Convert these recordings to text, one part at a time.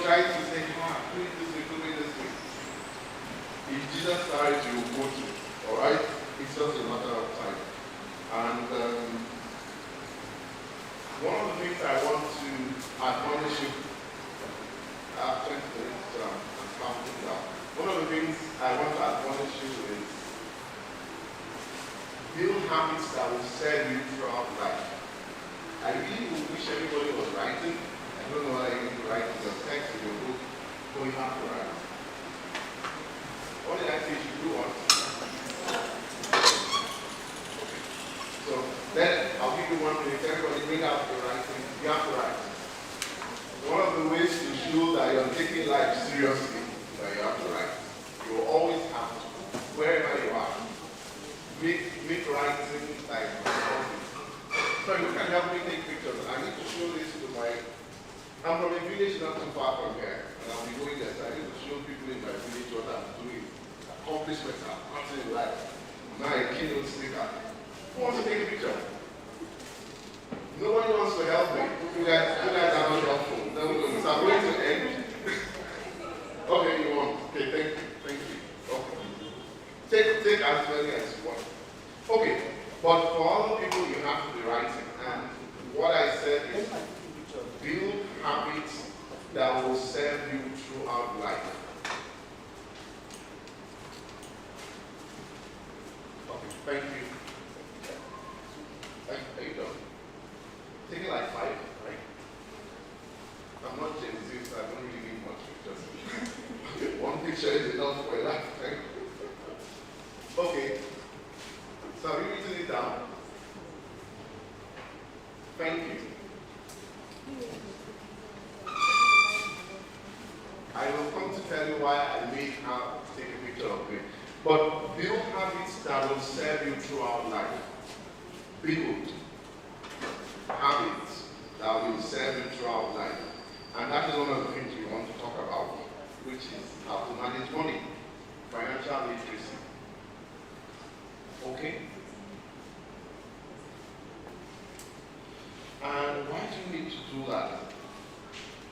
tries to say, do it this way, do it this way. If Jesus started, you will go to. Alright? It's just a matter of time. And one of the things I want to admonish you, after one of the things I want to admonish you is build habits that will serve you throughout life. I really wish everybody was writing. I don't know why you need to write your text in your book, but you have to write. What did I say you should do one? Okay. So then I'll give you 1 minute. Everybody bring out your writing. You have to write. One of the ways to show that you're taking life seriously is that you have to write. You will always have to, wherever you are. Make writing like so you can help me take pictures. I need to show this to I'm from a village not too far from here, and I'll be going there, so I need to show people in my village what I'm doing. Accomplishments I've gotten in life. Now a keynote speaker. Who wants to take a picture? Nobody wants to help me. You guys are not helpful. No, so I'm going to end. Okay, you want? Okay, thank you. Okay. Take as many as you want. Okay, but for other people you have to be writing. And what I said is build habits that will serve you throughout life. Okay, thank you. Are you done? Taking like 5, right? I'm not Gen Z, so I don't really need much pictures. One picture is enough for a lifetime. Okay. So have you written it down? Thank you. I will come to tell you why I made her take a picture of me. But build habits that will serve you throughout life. Build habits that will serve you throughout life. And that is one of the things we want to talk about, which is how to manage money, financial literacy. Okay? And why do you need to do that?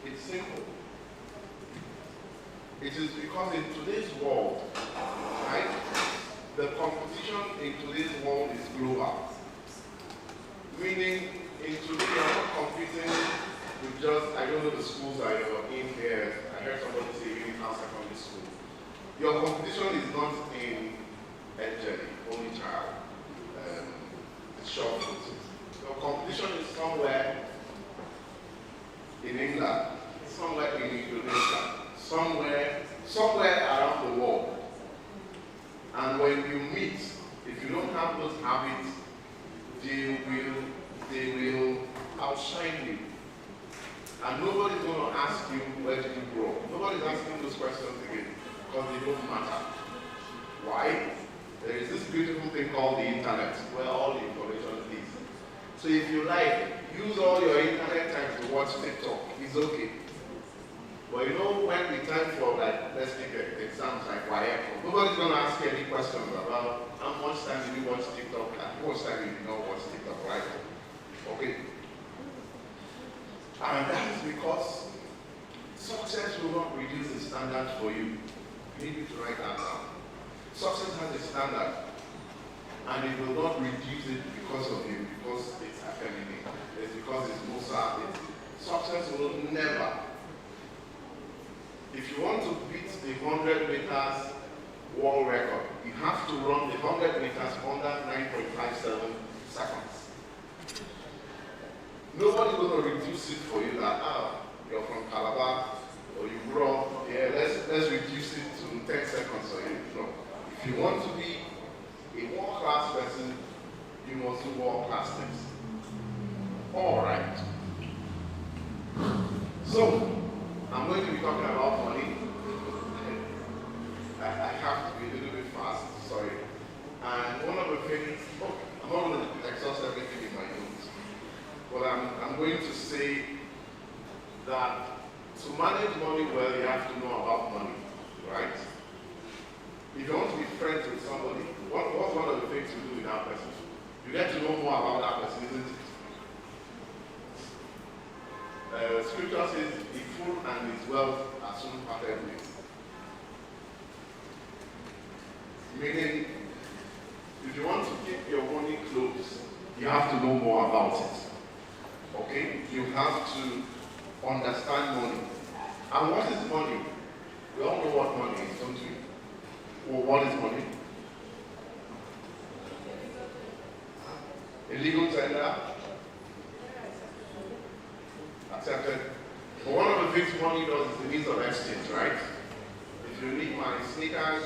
It's simple. It is because in today's world, right, the competition in today's world is global. Meaning, in today you're not competing with just, I don't know the schools that you're in here. I heard somebody say Unified Secondary School. Your competition is not in Angeli, only child, short foot. Your competition is somewhere in England, somewhere in Indonesia, somewhere around the world. And when you meet, if you don't have those habits, they will outshine you. And nobody's going to ask you where did you grow. Nobody's asking those questions again because they don't matter. Why? There is this beautiful thing called the internet where all the information is. So if you like, use all your internet time to watch TikTok. It's okay. But you know when the time for let's take exams like YF, nobody's going to ask you any questions about how much time did you watch TikTok and how much time did you not watch TikTok, right? Okay. And that is because success will not reduce the standard for you. You need to write that down. Success has a standard, and it will not reduce it because of you, because it's happening. It's because it's Musa. Success will never. If you want to beat the 100 meters world record, you have to run the 100 meters under 9.57 seconds. Nobody's going to reduce it for you that, you're from Calabar, or you grew up here, let's reduce it to 10 seconds or you know. If you want to be a world-class person, you must do world-class things. All right. So, I'm going to be talking about money. I have to be a little bit fast, sorry. And one of the things, I'm not going to exhaust everything in my notes, but I'm going to say that to manage money well, you have to know about money, right? If you want to be friends with somebody, what's one of the things you do with that person? You get to know more about that person, isn't it? Scripture says, the fool and his wealth are soon parted with. Meaning, if you want to keep your money close, you have to know more about it. Okay? You have to understand money. And what is money? We all know what money is, don't we? Well, what is money? A legal tender? Accepted. But one of the things money does is the means of exchange, right? If you need my sneakers,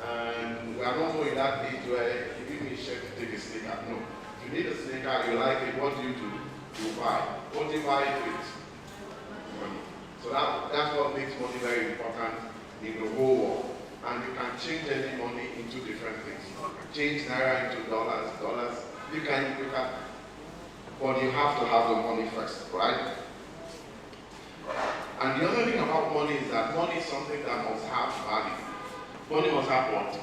and we are not going that age where you give me a shirt to take a sneaker. No. If you need a sneaker, you like it, what do? You buy. What do you buy it with? Money. So that's what makes money very important in the whole world. And you can change any money into different things. Change naira into dollars. You can, but you have to have the money first, right? And the other thing about money is that money is something that must have value. Money must have what?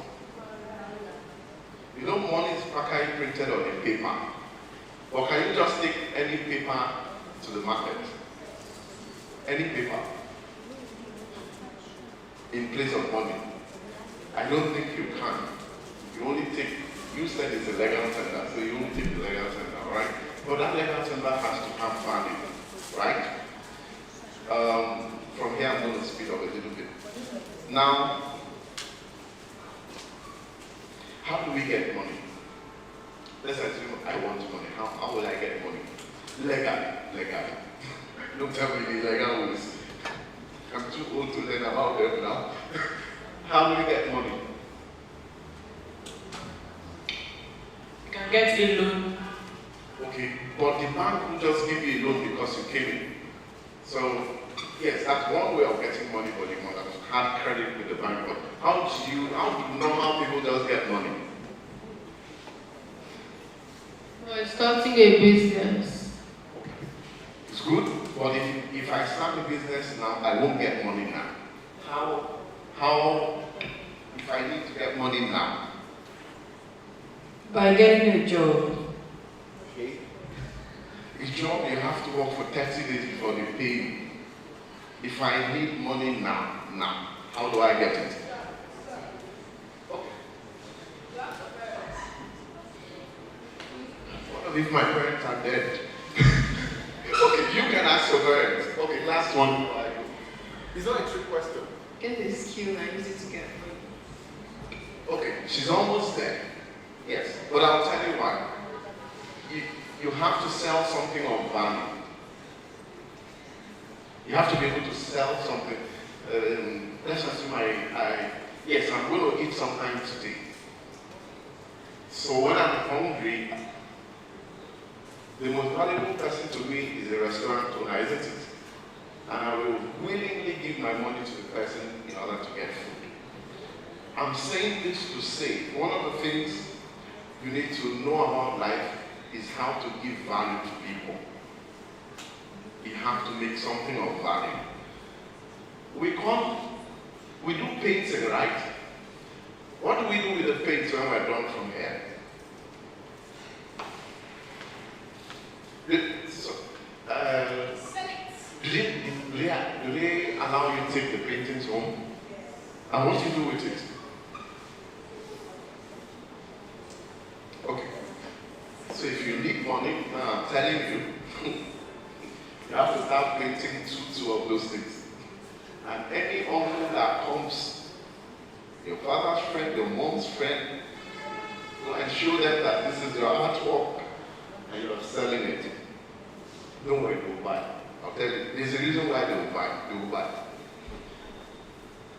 You know, money is practically printed on a paper. But can you just take any paper to the market? Any paper in place of money? I don't think you can. You only take, you said it's a legal tender, so you only take the legal tender, right? But that legal tender has to have value, right? From here I'm going to speed up a little bit. Now, how do we get money? Let's assume I want money. How will I get money? Legally. Don't tell me the illegal ways. I'm too old to learn about them now. How do we get money? You can get a loan. Okay, but the bank will just give you a loan because you came in. So, yes, that's one way of getting money, but you must have credit with the bank. But how do normal people just get money? Well, starting a business. Okay. It's good, but if I start a business now, I won't get money now. How, if I need to get money now? By getting a job. Okay. A job, you have to work for 30 days before they pay you. If I need money now, how do I get it? Okay. What if my parents are dead? Okay, you can ask your parents. Okay, last one. It's not a trick question. Get a skill and use it to get money. Okay, she's almost there. Yes, but I'll tell you why. You have to sell something of value. You have to be able to sell something. Let's assume yes, I'm going to eat sometime today. So when I'm hungry, the most valuable person to me is a restaurant owner, isn't it? And I will willingly give my money to the person in order to get food. I'm saying this to say, one of the things you need to know about life is how to give value to people. You have to make something of value. We do painting, right? What do we do with the paints when we're done from here? Do they allow you to take the paintings home? And what do you do with it? Okay. So if you need money, I'm telling you, you have to start painting two of those things. And any uncle that comes, your father's friend, your mom's friend, go and show them that this is your artwork and you're selling it. Don't worry, they will buy. I'll tell you, there's a reason why they will buy. They will buy.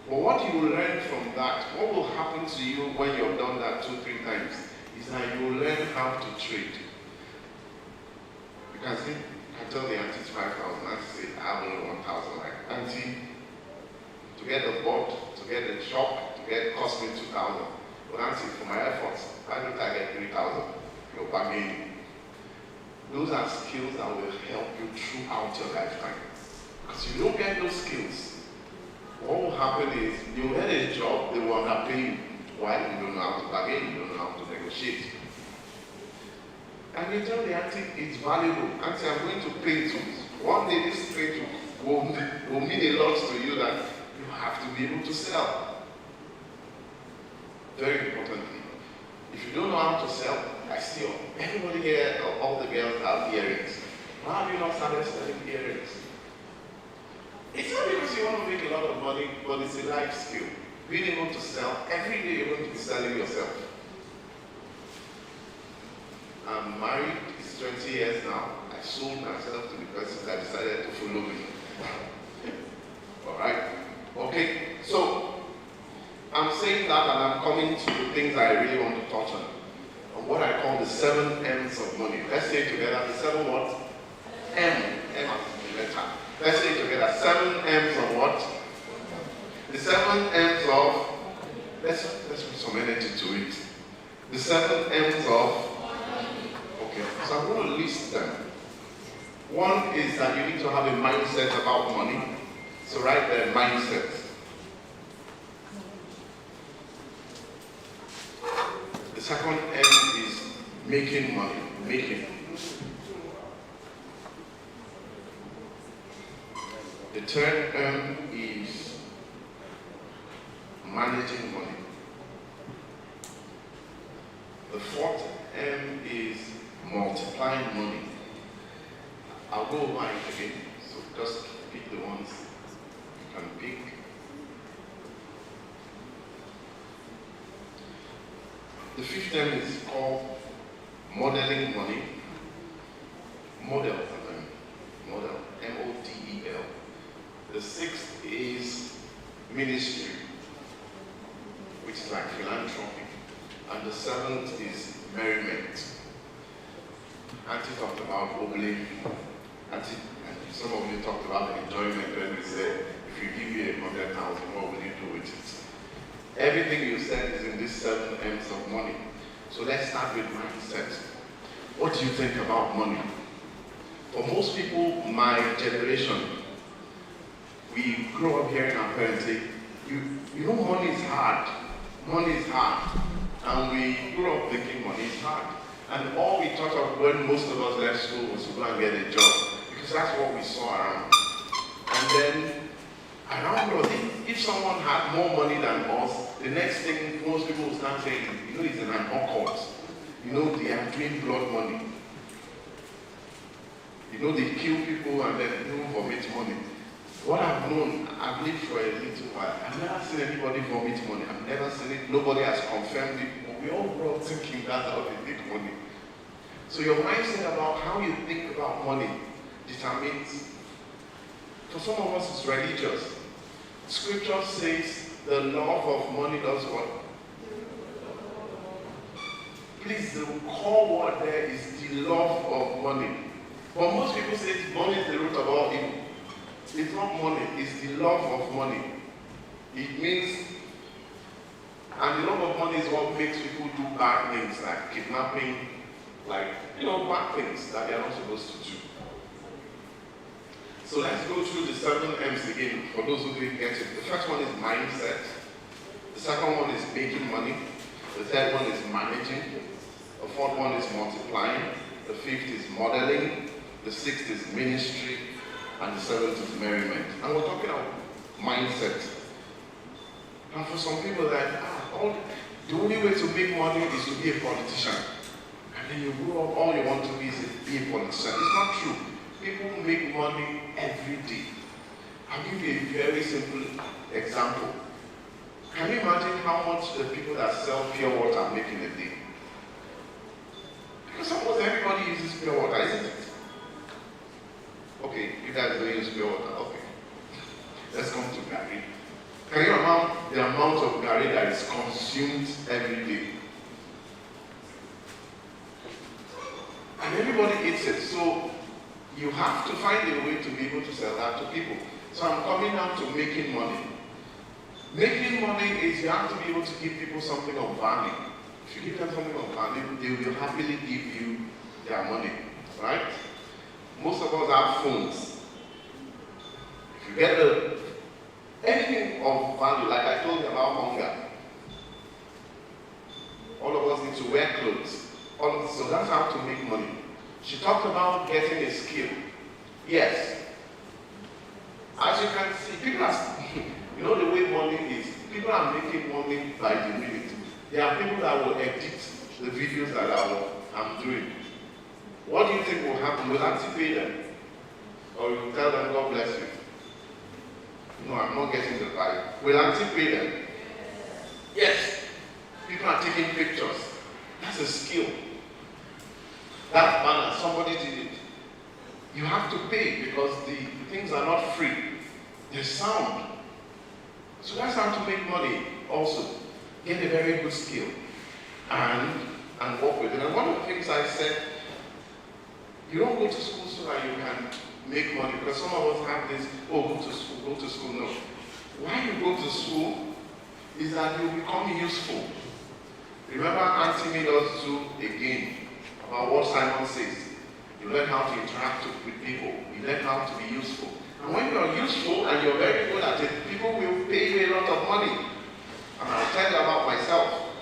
But what you will learn from that, what will happen to you when you've done that 2-3 times, is that you will learn how to trade. You can see, I tell the auntie it's 5,000, auntie say, I have only 1,000. Like, auntie, to get the board, to get the shop, cost me 2,000. But auntie, for my efforts, why don't I get 3,000? You're bargaining. Those are skills that will help you throughout your lifetime. Because if you don't get those skills, what will happen is you get a job, they will underpay you. Why? You don't know how to bargain, you don't know how to negotiate. And you tell the auntie it's valuable. Auntie, I'm going to paint One day this trade will mean a lot to you that you have to be able to sell. Very importantly, if you don't know how to sell, I still, everybody here, all the girls have earrings. Why have you not started selling earrings? It's not because you want to make a lot of money, but it's a life skill. Being able to sell, every day you're going to be selling yourself. I'm married, it's 20 years now. I sold myself to the person that decided to follow me. Alright? Okay, so I'm saying that and I'm coming to the things I really want to touch on what I call the 7 M's of money. Let's say it together, the 7 what? M as in the letter. Let's say it together, 7 M's of what? The 7 M's of, let's put some energy to it. The 7 M's of, okay, so I'm going to list them. One is that you need to have a mindset about money. So write there, mindset. The second M is making money, making. The third M is managing money. The fourth M is multiplying money. I'll go over it again, so just pick the ones you can pick. The fifth M is called modeling money. Model, M-O-D-E-L. The sixth is ministry, which is like philanthropy. And the seventh is merriment. Auntie talked about obli. Auntie, and some of you talked about the enjoyment when we said, if you give me 100,000, what will you do with it? Everything you said is in these 7 M's of money. So let's start with mindset. What do you think about money? For most people, my generation, we grow up hearing our parents say, you know money is hard. Money is hard. And we grew up thinking money is hard. And all we thought of when most of us left school was to go and get a job. Because that's what we saw around. And then, around us, if someone had more money than us, the next thing most people will start saying, it's an occult. They are doing blood money. They kill people and then vomit money. What I've known, I've lived for a little while. I've never seen anybody vomit money. I've never seen it. Nobody has confirmed it. But we all grow up thinking that's how they make money. So your mindset about how you think about money determines. For some of us, it's religious. Scripture says the love of money does what? Please, the core word there is the love of money. But most people say money is the root of all evil. It's not money, it's the love of money. It means, and the love of money is what makes people do bad things like kidnapping, bad things that they are not supposed to do. So let's go through the 7 M's again for those who didn't get it. The first one is mindset. The second one is making money. The third one is managing. The fourth one is multiplying. The fifth is modeling. The sixth is ministry. And the seventh is merriment. And we're talking about mindset. And for some people, the only way to make money is to be a politician. And then you grow up, all you want to be is be a politician. It's not true. People make money every day. I'll give you a very simple example. Can you imagine how much the people that sell pure water make in a day? Because almost everybody uses pure water, isn't it? Okay, you guys don't use pure water. Okay. Let's come to Gary. Can you imagine the amount of Gary that is consumed every day? And everybody eats it. So you have to find a way to be able to sell that to people. So I'm coming down to making money. Making money is you have to be able to give people something of value. If you give them something of value, they will happily give you their money. Right? Most of us have phones. If you get anything of value, like I told you about hunger, all of us need to wear clothes. So that's how to make money. She talked about getting a skill. Yes. As you can see, people are, you know the way money is, people are making money by the minute. There are people that will edit the videos that I'm doing. What do you think will happen? Will actually pay them? Or you tell them, God bless you? No, I'm not getting the value. Will actually pay them? Yes. People are taking pictures. That's a skill. That banner, somebody did it. You have to pay because the things are not free. There's sound. So that's how to make money also. Get a very good skill and work with it. And one of the things I said, you don't go to school so that you can make money, because some of us have this, oh, go to school, go to school. No. Why you go to school is that you become useful. Remember, Auntie made us do a game about what Simon says. You learn how to interact with people. You learn how to be useful. And when you're useful and you're very good at it, people will pay you a lot of money. And I'll tell you about myself.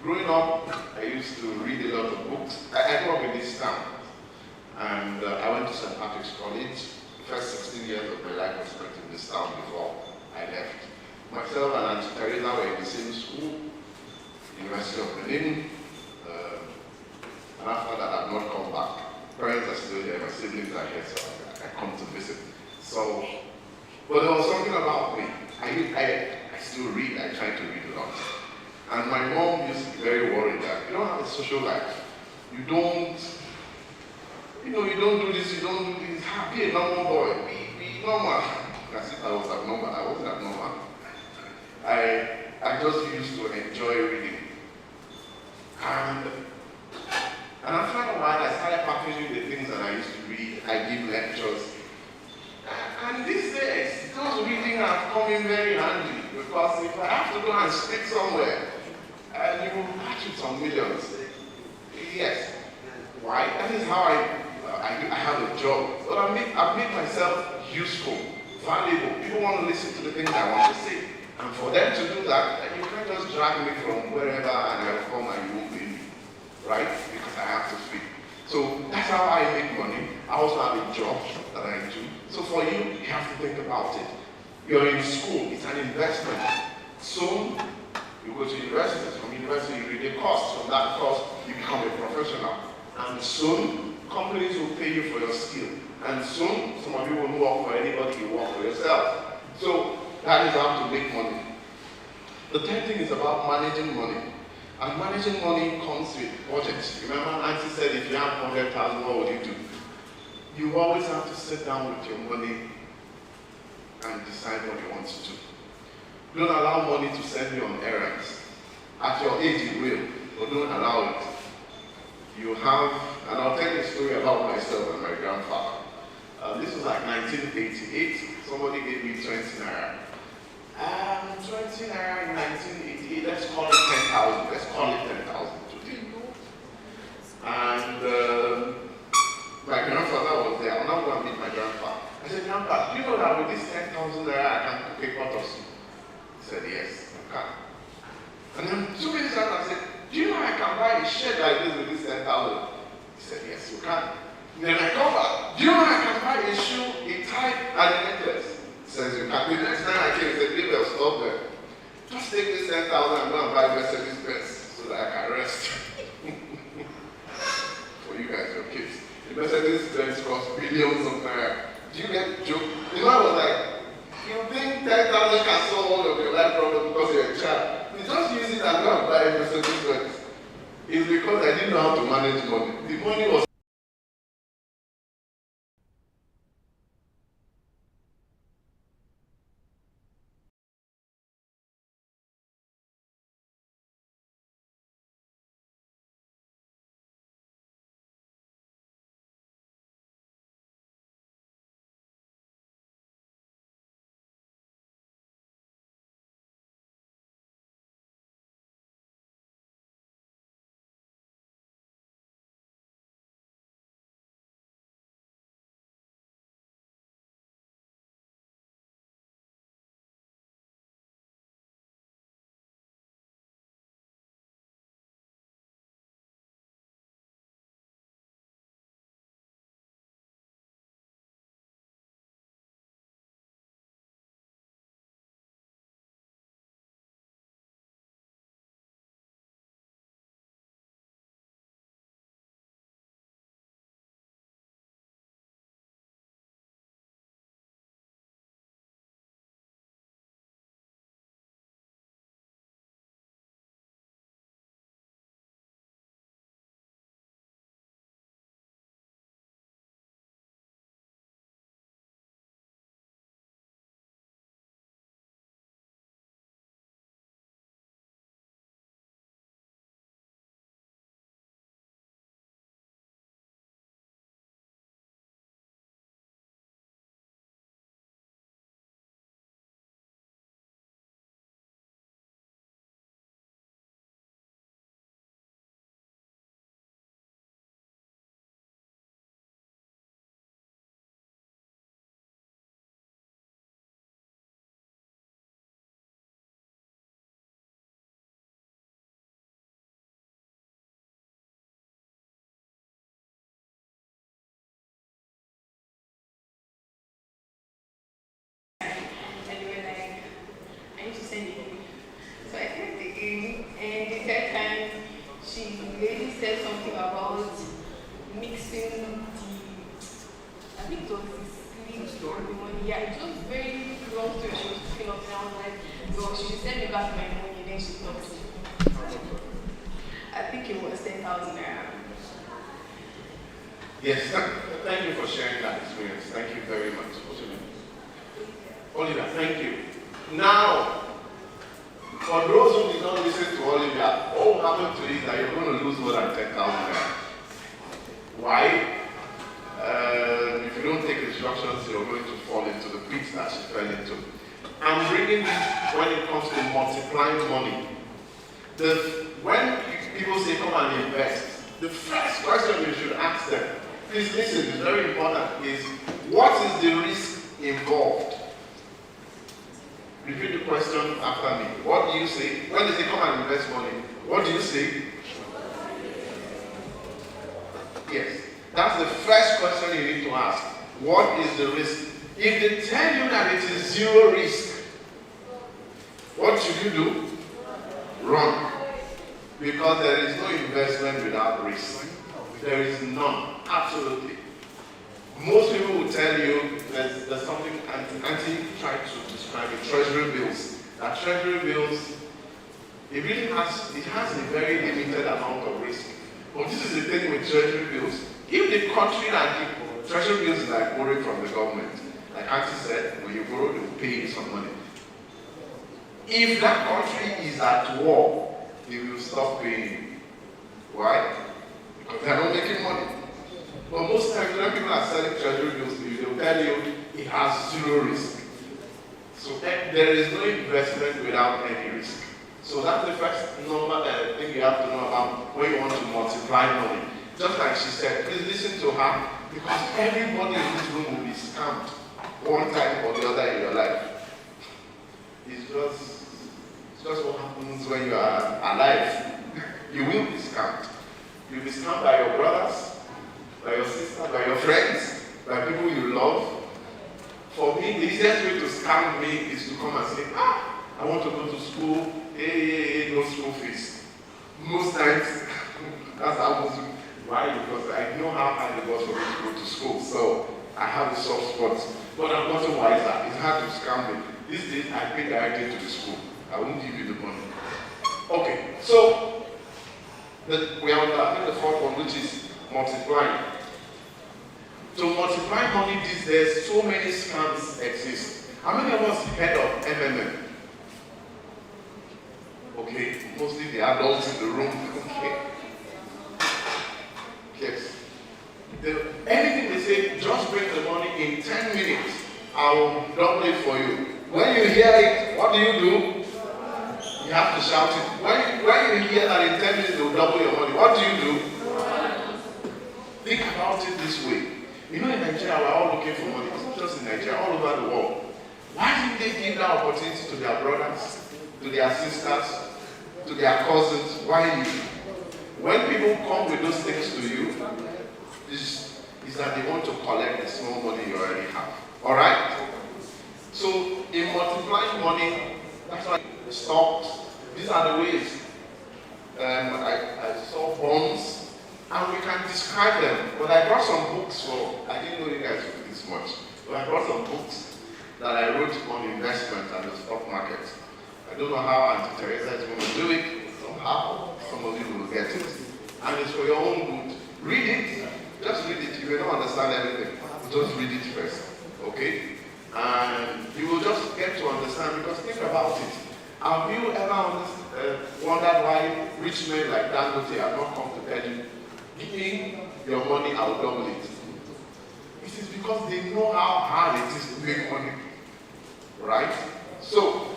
Growing up, I used to read a lot of books. I grew up in this town. And I went to St. Patrick's College. The first 16 years of my life was spent in this town before I left. Myself and Auntie Theresa were in the same school, University of Benin. And after that, I've not come back. Parents are still there, my siblings are here, so I come to visit. So, but there was something about me. I still read, I try to read a lot. And my mom used to be very worried that you don't have a social life. You don't do this, you don't do this. Be a normal boy, be normal. As if I was abnormal. I wasn't abnormal. I just used to enjoy reading. And after a while, I started packaging the things that I used to read. I give lectures. And these days, those reading are coming very handy, because if I have to go and speak somewhere, and you will catch with some millions. Yes. Why? That is how I have a job. But I've made myself useful, valuable. People want to listen to the things I want to say. And for them to do that, you can't just drag me from wherever and I'll come and you won't pay me. Right? Because I have to feed. So that's how I make money. I also have a job that I do. So for you, you have to think about it. You're in school, it's an investment. Soon, you go to university. From university, you read a course. From that course, you become a professional. And soon, companies will pay you for your skill. And soon, some of you won't work for anybody, you work for yourself. So that is how to make money. The third thing is about managing money. And managing money comes with budgets. Remember, Auntie said if you have 100,000, what would you do? You always have to sit down with your money and decide what you want to do. Don't allow money to send you on errands. At your age, you will, but don't allow it. You have, and I'll tell you a story about myself and my grandfather. This was like 1988. Somebody gave me 20 naira. 20 naira in 1988, let's call it 10,000. Let's call it 10,000 today. And my grandfather was there. I'm not going to meet my grandfather. I said, Grandpa, do you know that with this 10,000 naira I can cook a pot of soup? He said, yes, I can. And then 2 minutes later, I said, do you know I can buy a shed like this with this 10,000? He said, yes, you can. And then I come back, do you know I can buy a shoe, a tie, and a necklace? He says, you can. The next time I came, he said, Gabriel, stop there. Just take this 10,000 and go and buy Mercedes Benz so that I can rest. For you guys, your kids. The Mercedes Benz costs billions of naira. Do you get the joke? The man was like, you think 10,000 can solve all of your life problems because you're a child? You just use it and go and buy a Mercedes Benz. It's because I didn't know how to manage money. The money was said something about mixing the, I think it was the sleep or the money. Yeah, it was very long story. She was picking up and I was like, no, she should send me back my money. Then she stopped. I think it was 10,000 naira. Yes, thank you for sharing that experience. Thank you very much. Olivia, thank you. Now, for those who did not listen to Olivia, what will happen to you is that you're going to lose more than 10,000 naira. Why? If you don't take instructions, you're going to fall into the pit that she fell into. I'm bringing this when it comes to multiplying money. When people say come and invest, the first question you should ask them, please listen, it's very important, is what is the risk involved? Repeat the question after me. What do you say? When they say come and invest money, what do you say? Yes. That's the first question you need to ask. What is the risk? If they tell you that it is zero risk, what should you do? Run. Because there is no investment without risk. There is none. Absolutely. Most people will tell you there's something Auntie tried to describe it, treasury bills. That treasury bills, it has a very limited amount of risk. But this is the thing with treasury bills. If the country that give treasury bills is like borrowing from the government, like Auntie said, when you borrow, they will pay you some money. If that country is at war, they will stop paying you. Why? Because they are not making money. But most times when people are selling treasury bills to you, they will tell you it has zero risk. So there is no investment without any risk. So that's the first number that thing you have to know about when you want to multiply money. Just like she said, please listen to her, because everybody in this room will be scammed one time or the other in your life. It's just what happens when you are alive. You will be scammed. You'll be scammed by your brothers, by your sister, by your friends, by people you love. For me, the easiest way to scam me is to come and say, I want to go to school, no school fees. Most times, that's how most. Why? Because I know how hard it was for me to go to school, so I have a soft spot. But I'm not wiser. It's hard to scam me. These days, I pay directly to the school. I won't give you the money. Okay, so we are on, I think, the fourth one, which is multiplying. To multiply money these days, so many scams exist. How many of us heard of MMM? Okay, mostly the adults in the room. Okay. Yes. Anything they say, just bring the money in 10 minutes. I will double it for you. When you hear it, what do? You have to shout it. When you hear that in 10 minutes they will double your money, what do? Think about it this way. You know, in Nigeria, we're all looking for money. It's not just in Nigeria, all over the world. Why didn't they give that opportunity to their brothers, to their sisters, to their cousins? Why you? When people come with those things to you, is that they want to collect the small money you already have. Alright? So, in multiplying money, that's why stocks, these are the ways. I saw bonds, and we can describe them. But I brought some books I didn't know you guys would do this much, but I brought some books that I wrote on investment and the stock market. I don't know how Auntie Theresa is going to do it. Somehow, some of you will get it. And it's for your own good. Read it. Just read it. You may not understand everything. Just read it first. Okay? And you will just get to understand, because think about it. Have you ever wondered why rich men like Dangote have not come to tell you, give me your money, I will double it? It is because they know how hard it is to make money. Right? So,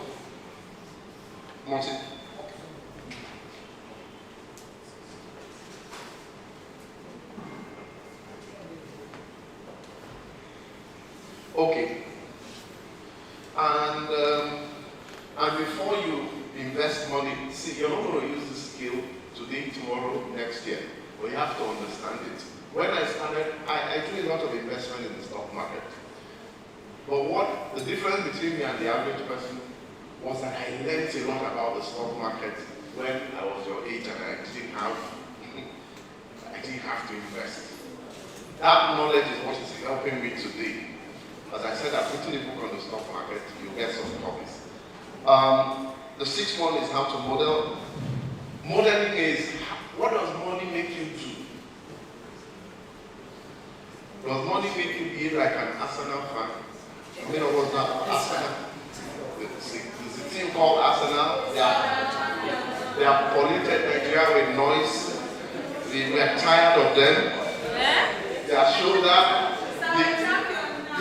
okay. And before you invest money, see, you're not going to use this skill today, tomorrow, next year. But you have to understand it. When I started, I do a lot of investment in the stock market. But what the difference between me and the average person was that I learned a lot about the stock market when I was your age and I didn't have didn't have to invest. That knowledge is what is helping me today. As I said, I'm putting a book on the stock market, you'll get some copies. The sixth one is how to model. Modeling is, what does money make you do? Does money make you be like an Arsenal fan? You know what's that? Arsenal. There's a team called Arsenal. They have polluted Nigeria with noise. We are tired of them. Their shoulder.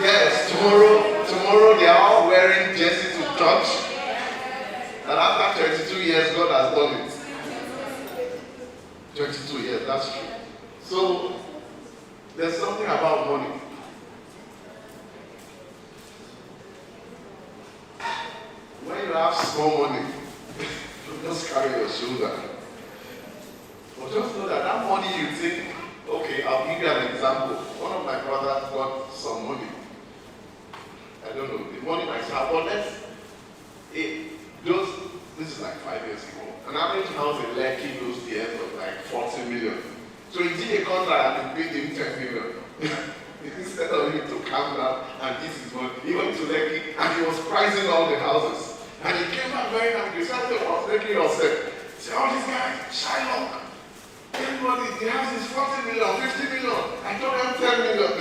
Yes, tomorrow they are all wearing jerseys to church. And after 22 years, God has done it. 22 years, that's true. So, there's something about money. When you have small money, you just carry your shoulder. But just know that that money you think, okay, I'll give you an example. One of my brothers got some money. I don't know, the money might have, but this is like 5 years ago. An average house in Lekki those years was like 40 million. So he did a contract and paid him 10 million. Instead of him to calm down and this is what he went to Lekki and he was pricing all the houses. And he came back very angry. He said, what's making yourself? He said, all these guys, Shylock. Everybody, the house is 40 million, 50 million. I told them 10 million.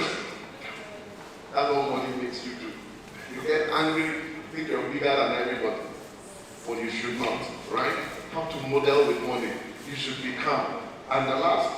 That's what money makes you do. You get angry, think you're bigger than everybody. But you should not, right? How to model with money. You should be calm. And the last